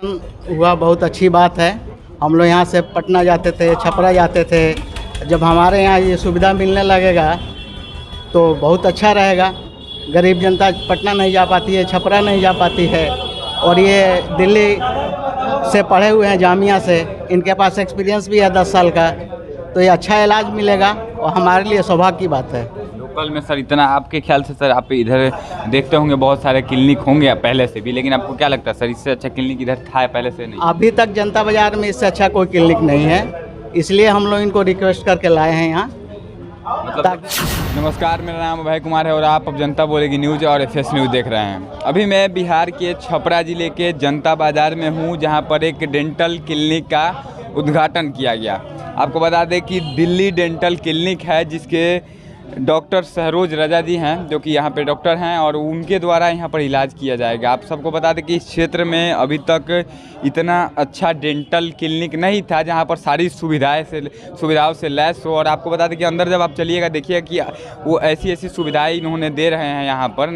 हुआ बहुत अच्छी बात है। हम लोग यहाँ से पटना जाते थे, छपरा जाते थे। जब हमारे यहाँ ये सुविधा मिलने लगेगा तो बहुत अच्छा रहेगा। गरीब जनता पटना नहीं जा पाती है, छपरा नहीं जा पाती है, और ये दिल्ली से पढ़े हुए हैं जामिया से, इनके पास एक्सपीरियंस भी है 10 साल का, तो ये अच्छा इलाज मिलेगा और हमारे लिए सौभाग्य की बात है। लोकल में सर इतना आपके ख्याल से सर आप इधर देखते होंगे बहुत सारे क्लिनिक होंगे पहले से भी, लेकिन आपको क्या लगता है सर इससे अच्छा क्लिनिक इधर था पहले से? नहीं, अभी तक जनता बाज़ार में इससे अच्छा कोई क्लिनिक नहीं है, इसलिए हम लोग इनको रिक्वेस्ट करके लाए हैं यहाँ। मतलब नमस्कार, मेरा नाम अभय कुमार है और आप अब जनता बोलेगी न्यूज़ और एफएस न्यूज़ देख रहे हैं। अभी मैं बिहार के छपरा ज़िले के जनता बाज़ार में हूँ, जहाँ पर एक डेंटल क्लिनिक का उद्घाटन किया गया। आपको बता दें कि दिल्ली डेंटल क्लिनिक है, जिसके डॉक्टर सहरोज रजा जी हैं, जो कि यहाँ पे डॉक्टर हैं और उनके द्वारा यहाँ पर इलाज किया जाएगा। आप सबको बता दें कि इस क्षेत्र में अभी तक इतना अच्छा डेंटल क्लिनिक नहीं था, जहाँ पर सारी सुविधाओं से लैस हो। और आपको बता दें कि अंदर जब आप चलिएगा देखिए कि वो ऐसी सुविधाएं इन्होंने दे रहे हैं। यहाँ पर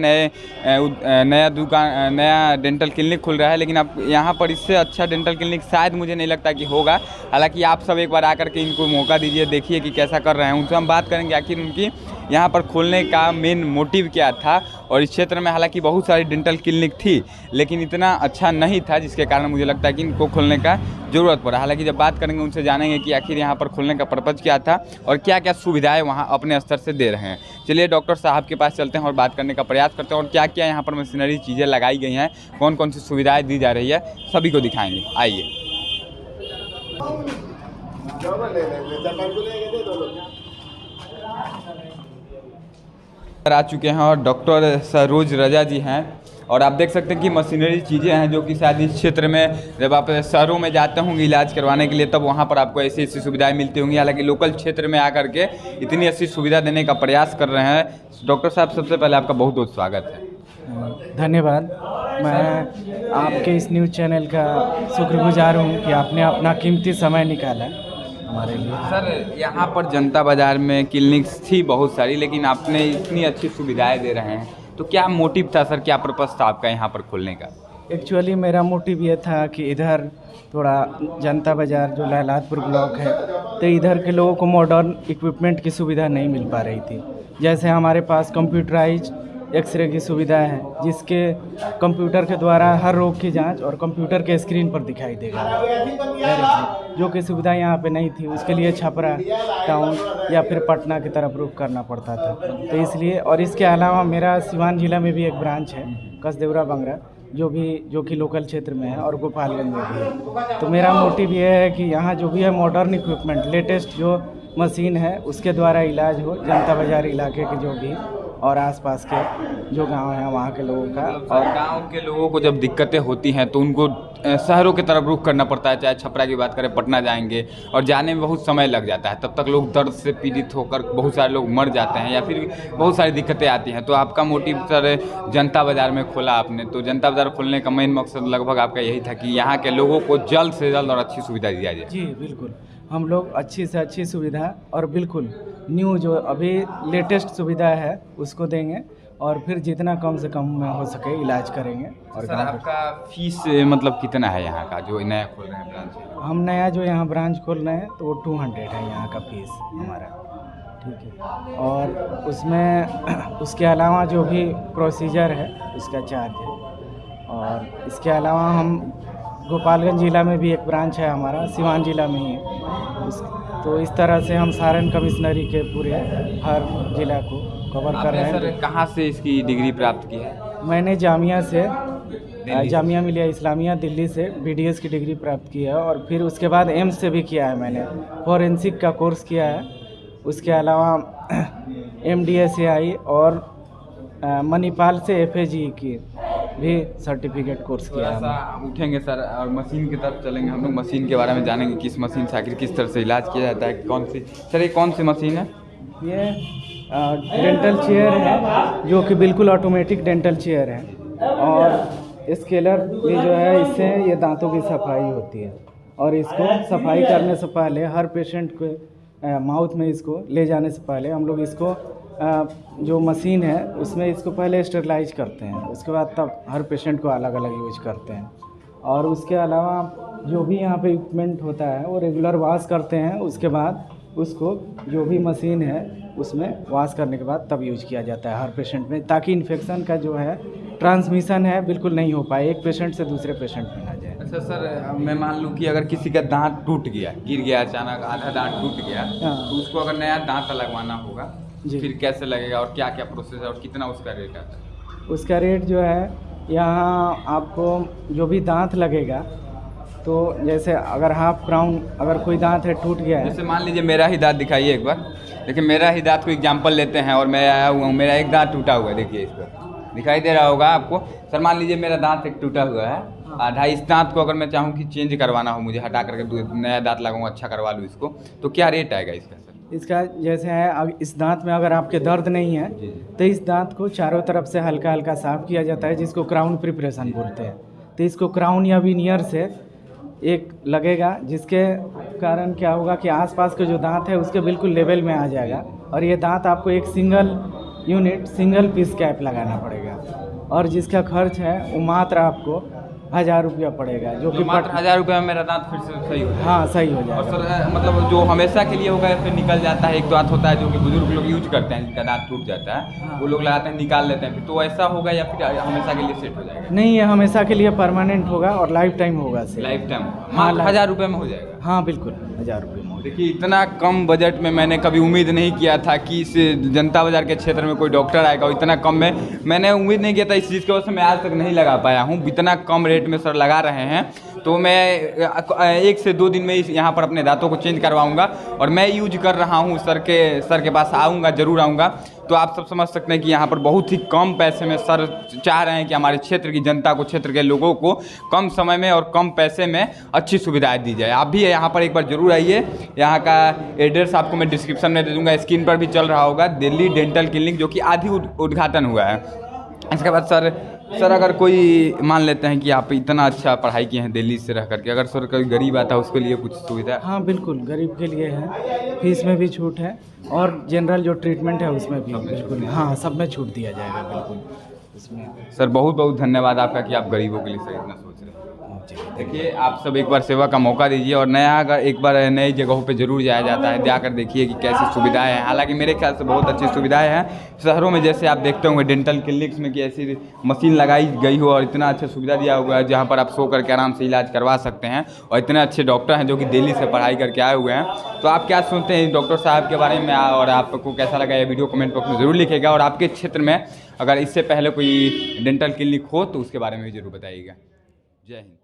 नया डेंटल क्लिनिक खुल रहा है, लेकिन आप यहाँ पर इससे अच्छा डेंटल क्लिनिक शायद मुझे नहीं लगता कि होगा। हालाँकि आप सब एक बार आकर के इनको मौका दीजिए, देखिए कि कैसा कर रहे हैं। उनसे हम बात करेंगे आखिर उनकी यहाँ पर खोलने का मेन मोटिव क्या था। और इस क्षेत्र में हालांकि बहुत सारी डेंटल क्लिनिक थी, लेकिन इतना अच्छा नहीं था, जिसके कारण मुझे लगता है कि इनको खोलने का ज़रूरत पड़ा। हालांकि जब बात करेंगे उनसे जानेंगे कि आखिर यहाँ पर खोलने का पर्पज़ क्या था और क्या क्या सुविधाएं वहाँ अपने स्तर से दे रहे हैं। चलिए डॉक्टर साहब के पास चलते हैं और बात करने का प्रयास करते हैं, और क्या क्या यहाँ पर मशीनरी चीज़ें लगाई गई हैं, कौन कौन सी सुविधाएँ दी जा रही है, सभी को दिखाएँगे। आइए। आ चुके हैं और डॉक्टर सहरोज रजा जी हैं, और आप देख सकते हैं कि मशीनरी चीज़ें हैं जो कि शायद इस क्षेत्र में जब आप शहरों में जाते होंगे इलाज करवाने के लिए, तब वहाँ पर आपको ऐसी सुविधाएं मिलती होंगी। हालांकि लोकल क्षेत्र में आकर के इतनी अच्छी सुविधा देने का प्रयास कर रहे हैं। डॉक्टर साहब, सबसे पहले आपका बहुत बहुत स्वागत है। धन्यवाद। मैं आपके इस न्यूज़ चैनल का शुक्रगुजार हूँ कि आपने अपना कीमती समय निकाला हमारे लिए। सर, यहाँ पर जनता बाज़ार में क्लिनिक्स थी बहुत सारी, लेकिन आपने इतनी अच्छी सुविधाएं दे रहे हैं, तो क्या मोटिव था सर, क्या पर्पस था आपका यहाँ पर खोलने का? एक्चुअली मेरा मोटिव ये था कि इधर थोड़ा जनता बाज़ार जो लहलादपुर ब्लॉक है, तो इधर के लोगों को मॉडर्न इक्विपमेंट की सुविधा नहीं मिल पा रही थी। जैसे हमारे पास कंप्यूटराइज एक्सरे की सुविधा है, जिसके कंप्यूटर के द्वारा हर रोग की जांच और कंप्यूटर के स्क्रीन पर दिखाई देगा डायरेक्टली, जो कि सुविधा यहाँ पे नहीं थी। उसके लिए छपरा टाउन या फिर पटना की तरफ रुख करना पड़ता था। तो इसलिए, और इसके अलावा मेरा सिवान जिला में भी एक ब्रांच है, कसदेवरा बंगरा, जो कि लोकल क्षेत्र में है, और गोपालगंज में भी है। तो मेरा मोटिव ये है कि यहाँ जो भी है मॉडर्न इक्विपमेंट, लेटेस्ट जो मशीन है, उसके द्वारा इलाज हो जनता बाज़ार इलाके के जो भी और आसपास के जो गांव हैं वहाँ के लोगों का। और गांव के लोगों को जब दिक्कतें होती हैं तो उनको शहरों की तरफ रुख करना पड़ता है। चाहे छपरा की बात करें, पटना जाएंगे और जाने में बहुत समय लग जाता है, तब तक लोग दर्द से पीड़ित होकर बहुत सारे लोग मर जाते हैं या फिर बहुत सारी दिक्कतें आती हैं। तो आपका मोटिव सर जनता बाज़ार में खोला आपने, तो जनता बाज़ार खोलने का मेन मकसद लगभग आपका यही था कि यहाँ के लोगों को जल्द से जल्द और अच्छी सुविधा दी जाए। जी बिल्कुल, हम लोग अच्छी से अच्छी सुविधा और बिल्कुल न्यू जो अभी लेटेस्ट सुविधा है उसको देंगे, और फिर जितना कम से कम में हो सके इलाज करेंगे। और सर, आपका फीस मतलब कितना है यहाँ का जो नया खोल रहे हैं ब्रांच? हम नया जो यहाँ ब्रांच खोल रहे हैं तो वो 200 है यहाँ का फीस हमारा, ठीक है। और उसमें उसके अलावा जो भी प्रोसीजर है उसका चार्ज है। और इसके अलावा हम गोपालगंज ज़िला में भी एक ब्रांच है हमारा, सिवान ज़िला में ही है। तो इस तरह से हम सारण कमिश्नरी के पूरे हर ज़िला को कवर कर रहे हैं। सर, कहाँ से इसकी डिग्री प्राप्त की है? मैंने जामिया मिलिया इस्लामिया दिल्ली से BDS की डिग्री प्राप्त की है, और फिर उसके बाद एम्स से भी किया है मैंने, फॉरेंसिक का कोर्स किया है। उसके अलावा MDSAI और मणिपाल से FAGE की भी सर्टिफिकेट कोर्स किया है। उठेंगे सर और मशीन की तरफ चलेंगे, हम लोग मशीन के बारे में जानेंगे, किस मशीन से आखिर किस तरह से इलाज किया जाता है, कौन सी। सर, ये कौन सी मशीन है? ये डेंटल चेयर है, जो कि बिल्कुल ऑटोमेटिक डेंटल चेयर है, और स्केलर भी जो है, इससे ये दांतों की सफाई होती है। और इसको सफाई करने से पहले हर पेशेंट को माउथ में इसको ले जाने से पहले हम लोग इसको जो मशीन है उसमें इसको पहले स्टेरलाइज करते हैं, उसके बाद तब हर पेशेंट को अलग अलग यूज करते हैं। और उसके अलावा जो भी यहाँ पे इक्विपमेंट होता है वो रेगुलर वॉश करते हैं। उसके बाद उसको जो भी मशीन है उसमें वॉश करने के बाद तब यूज किया जाता है हर पेशेंट में, ताकि इन्फेक्शन का जो है ट्रांसमिशन है बिल्कुल नहीं हो पाए, एक पेशेंट से दूसरे पेशेंट में ना जाए। अच्छा सर, मैं मान लूँ कि अगर किसी का दांत टूट गया, गिर गया अचानक, आधा दांत टूट गया, हाँ। तो उसको अगर नया दांत लगवाना होगा जी। फिर कैसे लगेगा और क्या क्या प्रोसेस है और कितना उसका रेट आता है? उसका रेट जो है यहाँ आपको जो भी दांत लगेगा, तो जैसे अगर हाफ क्राउन अगर कोई दांत है टूट गया है, जैसे मान लीजिए मेरा ही दांत दिखाइए एक बार। देखिए मेरा ही दांत को एग्जाम्पल लेते हैं और मैं आया हुआ हूँ, मेरा एक दांत टूटा हुआ है, देखिए इस पर दिखाई दे रहा होगा आपको। सर मान लीजिए मेरा दांत एक टूटा हुआ है आधा, इस दांत को अगर मैं चाहूँ कि चेंज करवाना हो, मुझे हटा करके नया दांत लगाऊँ, अच्छा करवा लूँ इसको, तो क्या रेट आएगा इसका सर? इसका जैसे है अब इस दांत में अगर आपके दर्द नहीं है जी। तो इस दांत को चारों तरफ से हल्का हल्का साफ किया जाता है, जिसको क्राउन प्रिपरेशन बोलते हैं। तो इसको क्राउन या विनियर से एक लगेगा, जिसके कारण क्या होगा कि आसपास के जो दांत है उसके बिल्कुल लेवल में आ जाएगा। और ये दांत आपको एक single unit single piece cap लगाना पड़ेगा, और जिसका खर्च है वो मात्र आपको 1000 रुपया पड़ेगा, जो कि मात्र 1000 रुपये में मेरा दांत फिर से सही हो जाएगा? हाँ सही हो और जाएगा। सर मतलब जो हमेशा के लिए होगा या फिर निकल जाता है, एक दांत होता है जो कि बुजुर्ग लोग यूज करते हैं, जिनका दांत टूट जाता है, वो लोग लगाते हैं निकाल लेते हैं, फिर तो ऐसा होगा या फिर हमेशा के लिए सेट हो जाएगा? नहीं, ये हमेशा के लिए परमानेंट होगा और लाइफ टाइम होगा से। लाइफ टाइम हाँ, मात्र 1000 रुपये में हो जाएगा? हाँ बिल्कुल 1000 रुपये में। देखिए इतना कम बजट में मैंने कभी उम्मीद नहीं किया था कि इस जनता बाज़ार के क्षेत्र में कोई डॉक्टर आएगा, और इतना कम में मैंने उम्मीद नहीं किया था। इस चीज़ की वजह से मैं आज तक नहीं लगा पाया हूँ। इतना कम रेट में सर लगा रहे हैं, तो मैं 1 से 2 दिन में यहाँ पर अपने दांतों को चेंज करवाऊँगा, और मैं यूज कर रहा हूँ। सर के पास आऊँगा, ज़रूर आऊँगा। तो आप सब समझ सकते हैं कि यहाँ पर बहुत ही कम पैसे में सर चाह रहे हैं कि हमारे क्षेत्र की जनता को, क्षेत्र के लोगों को कम समय में और कम पैसे में अच्छी सुविधाएं दी जाए। आप भी यहाँ पर एक बार जरूर आइए। यहाँ का एड्रेस आपको मैं डिस्क्रिप्शन में दे दूँगा, स्क्रीन पर भी चल रहा होगा, दिल्ली डेंटल क्लिनिक, जो कि आधी उद्घाटन हुआ है। इसके बाद सर अगर कोई मान लेते हैं कि आप इतना अच्छा पढ़ाई किए हैं दिल्ली से रह करके, अगर सर कोई गरीब आता है उसके लिए कुछ सुविधा? हाँ बिल्कुल, गरीब के लिए है, फीस में भी छूट है, और जनरल जो ट्रीटमेंट है उसमें भी बिल्कुल, हाँ सब में छूट दिया जाएगा बिल्कुल इसमें। सर बहुत बहुत धन्यवाद आपका कि आप गरीबों के लिए सर इतना सोच रहे हैं। देखिए आप सब एक बार सेवा का मौका दीजिए, और अगर एक बार नई जगहों पे ज़रूर जाया जाता है, जाकर देखिए कि कैसी सुविधाएं हैं। हालांकि मेरे ख्याल से बहुत अच्छी सुविधाएं हैं शहरों में, जैसे आप देखते होंगे डेंटल क्लिनिक्स में कि ऐसी मशीन लगाई गई हो और इतना अच्छा सुविधा दिया हुआ है जहाँ पर आप सो करके आराम से इलाज करवा सकते हैं, और इतने अच्छे डॉक्टर हैं जो कि दिल्ली से पढ़ाई करके आए हुए हैं। तो आप क्या सुनते हैं डॉक्टर साहब के बारे में, और आपको कैसा लगा ये वीडियो कमेंट बॉक्स में ज़रूर लिखिएगा। और आपके क्षेत्र में अगर इससे पहले कोई डेंटल क्लिनिक हो तो उसके बारे में भी ज़रूर बताइएगा। जय हिंद।